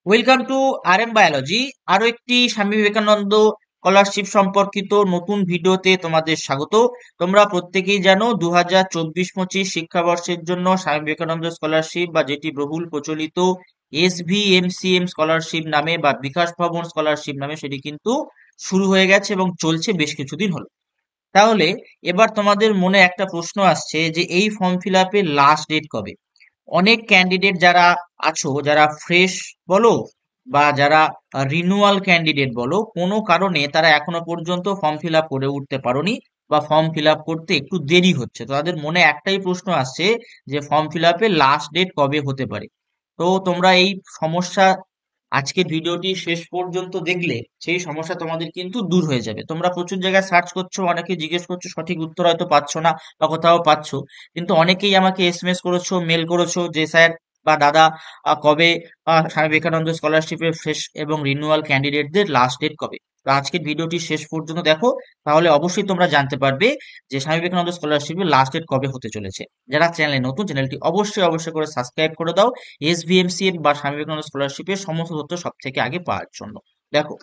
Welcome to R M biology. আরো একটি Swami Vivekananda scholarship সম্পর্কিত নতুন ভিডিওতে তোমাদের স্বাগত। তোমরা প্রত্যেকেই জানো 2024-25 শিক্ষাবর্ষের জন্য স্বামী বিবেকানন্দ স্কলারশিপ বা যেটি বহুল প্রচলিত SVMCM স্কলারশিপ নামে বা বিকাশ ভবন স্কলারশিপ নামে সেটি কিন্তু শুরু হয়ে গেছে এবং চলছে বেশ কিছুদিন হলো। তাহলে এবার তোমাদের মনে একটা প্রশ্ন আসছে যে এই ফর্ম ফিল আপের লাস্ট ডেট কবে। অনেক ক্যান্ডিডেট যারা আছো, যারা ফ্রেশ বলো বা যারা রিনুয়াল ক্যান্ডিডেট বলো, কোনো কারণে তারা এখনো পর্যন্ত ফর্ম ফিল আপ করে উঠতে পারোনি বা ফর্ম ফিল আপ করতে একটু দেরি হচ্ছে। তো তাদের মনে একটাই প্রশ্ন আসছে যে ফর্ম ফিল আপের লাস্ট ডেট কবে হতে পারে। তো তোমরা এই সমস্যা আজকের ভিডিওটি শেষ পর্যন্ত দেখলে সেই সমস্যা তোমাদের কিন্তু দূর হয়ে যাবে। তোমরা প্রচুর জায়গায় সার্চ করছো, অনেকে জিজ্ঞেস করছো, সঠিক উত্তর হয়তো পাচ্ছ না বা কোথাও পাচ্ছ, কিন্তু অনেকেই আমাকে এসএমএস করেছো, মেল করেছো যে স্যার বা দাদা কবে স্বামী বিবেকানন্দ স্কলারশিপের ফ্রেশ এবং রিনিউয়াল ক্যান্ডিডেটদের লাস্ট ডেট কবে। তো আজকের ভিডিওটি শেষ পর্যন্ত দেখো, তাহলে অবশ্যই তোমরা জানতে পারবে যে স্বামী বিবেকানন্দ স্কলারশিপের লাস্ট ডেট কবে হতে চলেছে। যারা চ্যানেলে নতুন, চ্যানেলটি অবশ্যই অবশ্যই করে সাবস্ক্রাইব করে দাও SVMCM বা স্বামী বিবেকানন্দ স্কলারশিপের সমস্ত তথ্য সব থেকে আগে পাওয়ার জন্য। দেখো,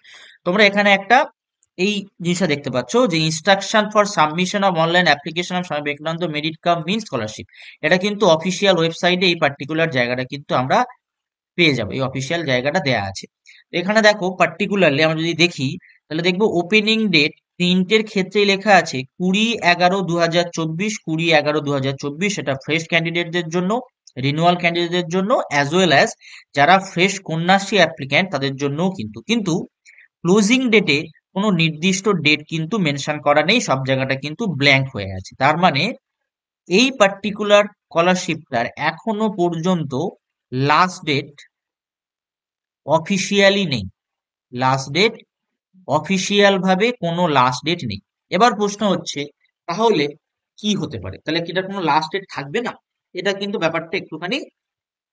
তোমরা এখানে একটা এই জিনিসটা দেখতে পাচ্ছ যে instruction for submission of online application of Swami Vivekananda merit cum means scholarship. এটা কিন্তু অফিসিয়াল ওয়েবসাইটে এই পার্টিকুলার জায়গাটা কিন্তু আমরা পেয়ে যাবো, এই অফিসিয়াল জায়গাটা দেয়া আছে। তো এখানে দেখো পার্টিকুলারলি আমরা যদি দেখি তাহলে দেখবো ওপেনিং ডেট প্রিন্টের ক্ষেত্রে লেখা আছে 20/11/2024, 20/11/2024। এটা ফ্রেশ ক্যান্ডিডেটদের জন্য, রিনিউয়াল ক্যান্ডিডেটদের জন্য, অ্যাজ ওয়েল অ্যাজ যারা ফ্রেশ কন্যাশ্রী অ্যাপ্লিক্যান্ট তাদের জন্যও কিন্তু ক্লোজিং ডেটে কোনো নির্দিষ্ট ডেট কিন্তু মেনশন করা নেই, সব জায়গাটা কিন্তু ব্ল্যাঙ্ক হয়ে আছে। তার মানে এই পার্টিকুলার স্কলারশিপটার এখনো পর্যন্ত লাস্ট ডেট অফিসিয়ালি নেই। লাস্ট ডেট অফিসিয়াল ভাবে কোনো লাস্ট ডেট নেই। এবার প্রশ্ন হচ্ছে তাহলে কি হতে পারে, তাহলে কি এটা কোনো লাস্ট ডেট থাকবে না? এটা কিন্তু ব্যাপারটা একটুখানি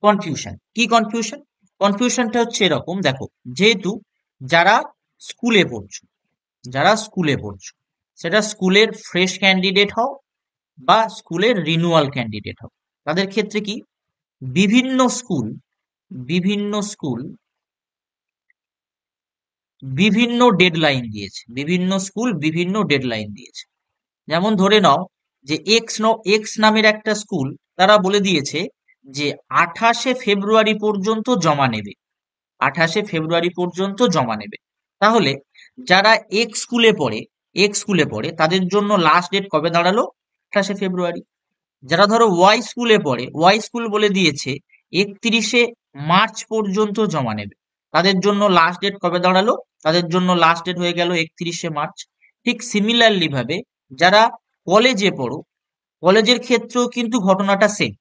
কনফিউশন। কি কনফিউশন? কনফিউশনটা হচ্ছে এরকম, দেখো, যেহেতু যারা স্কুলে পড়ছো, যারা স্কুলে পড়ছো, সেটা স্কুলের ফ্রেশ ক্যান্ডিডেট হও বা স্কুলের রিনুয়াল ক্যান্ডিডেট হও, তাদের ক্ষেত্রে কি বিভিন্ন স্কুল বিভিন্ন স্কুল বিভিন্ন ডেডলাইন দিয়েছে, বিভিন্ন স্কুল বিভিন্ন ডেডলাইন দিয়েছে। যেমন ধরে নাও যে এক্স নামের একটা স্কুল, তারা বলে দিয়েছে যে 28শে ফেব্রুয়ারি পর্যন্ত জমা নেবে, 28শে ফেব্রুয়ারি পর্যন্ত জমা নেবে। তাহলে যারা এক্স স্কুলে পড়ে তাদের জন্য লাস্ট ডেট কবে দাঁড়ালো? 28শে ফেব্রুয়ারি। যারা ধরো ওয়াই স্কুলে পড়ে, ওয়াই স্কুল বলে দিয়েছে 31শে মার্চ পর্যন্ত জমা নেবে, তাদের জন্য লাস্ট ডেট কবে দাঁড়ালো? তাদের জন্য লাস্ট ডেট হয়ে গেল 31শে মার্চ। ঠিক সিমিলারলি ভাবে যারা কলেজে পড়ো, কলেজের ক্ষেত্রেও কিন্তু ঘটনাটা সেম।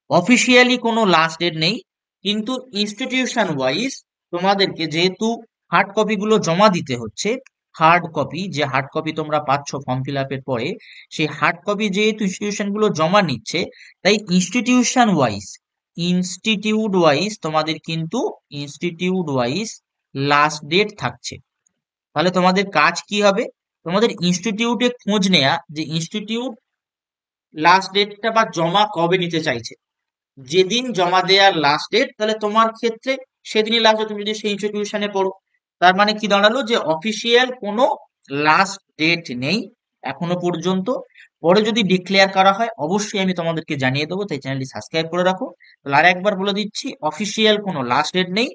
অফিসিয়ালি কোনো লাস্ট ডেট নেই, কিন্তু ইনস্টিটিউশন ওয়াইজ তোমাদেরকে যেহেতু হার্ড কপি গুলো জমা দিতে হচ্ছে, হার্ড কপি, যে হার্ড কপি তোমরা পাচ্ছ ফর্ম ফিল আপের পরে, সেই হার্ড কপি যেহেতু ইনস্টিটিউশন গুলো জমা নিচ্ছে, তাই ইনস্টিটিউট ওয়াইজ তোমাদের কিন্তু ইনস্টিটিউট ওয়াইজ লাস্ট ডেট থাকছে। তাহলে তোমাদের কাজ কি হবে? তোমাদের ইনস্টিটিউটে খোঁজ নেয়া যে ইনস্টিটিউট লাস্ট ডেটটা বা জমা কবে নিতে চাইছে। যেদিন জমা দেওয়ার লাস্ট ডেট, তাহলে তোমার ক্ষেত্রে সেদিনই লাস্ট ডেট, তুমি যদি সেই ইনস্টিটিউশনে পড়ো। তার মানে কি দাঁড়ালো যে অফিসিয়াল কোনো লাস্ট ডেট নেই এখনো পর্যন্ত। পরে যদি ডিক্লেয়ার করা হয় অবশ্যই আমি তোমাদেরকে জানিয়ে দেবো, তাই চ্যানেলটি সাবস্ক্রাইব করে রাখো। তাহলে আর একবার বলে দিচ্ছি, অফিসিয়াল কোনো লাস্ট ডেট নেই।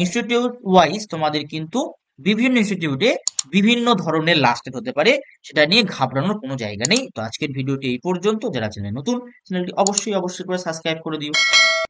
ইনস্টিটিউট ওয়াইজ তোমাদের কিন্তু বিভিন্ন ইনস্টিটিউটে বিভিন্ন ধরনের লাস্ট ডেট হতে পারে, সেটা নিয়ে ঘাবড়ানোর কোনো জায়গা নেই। তো আজকের ভিডিওটি এই পর্যন্ত। যারা চ্যানেল নতুন, চ্যানেলটি অবশ্যই অবশ্যই করে সাবস্ক্রাইব করে দিও।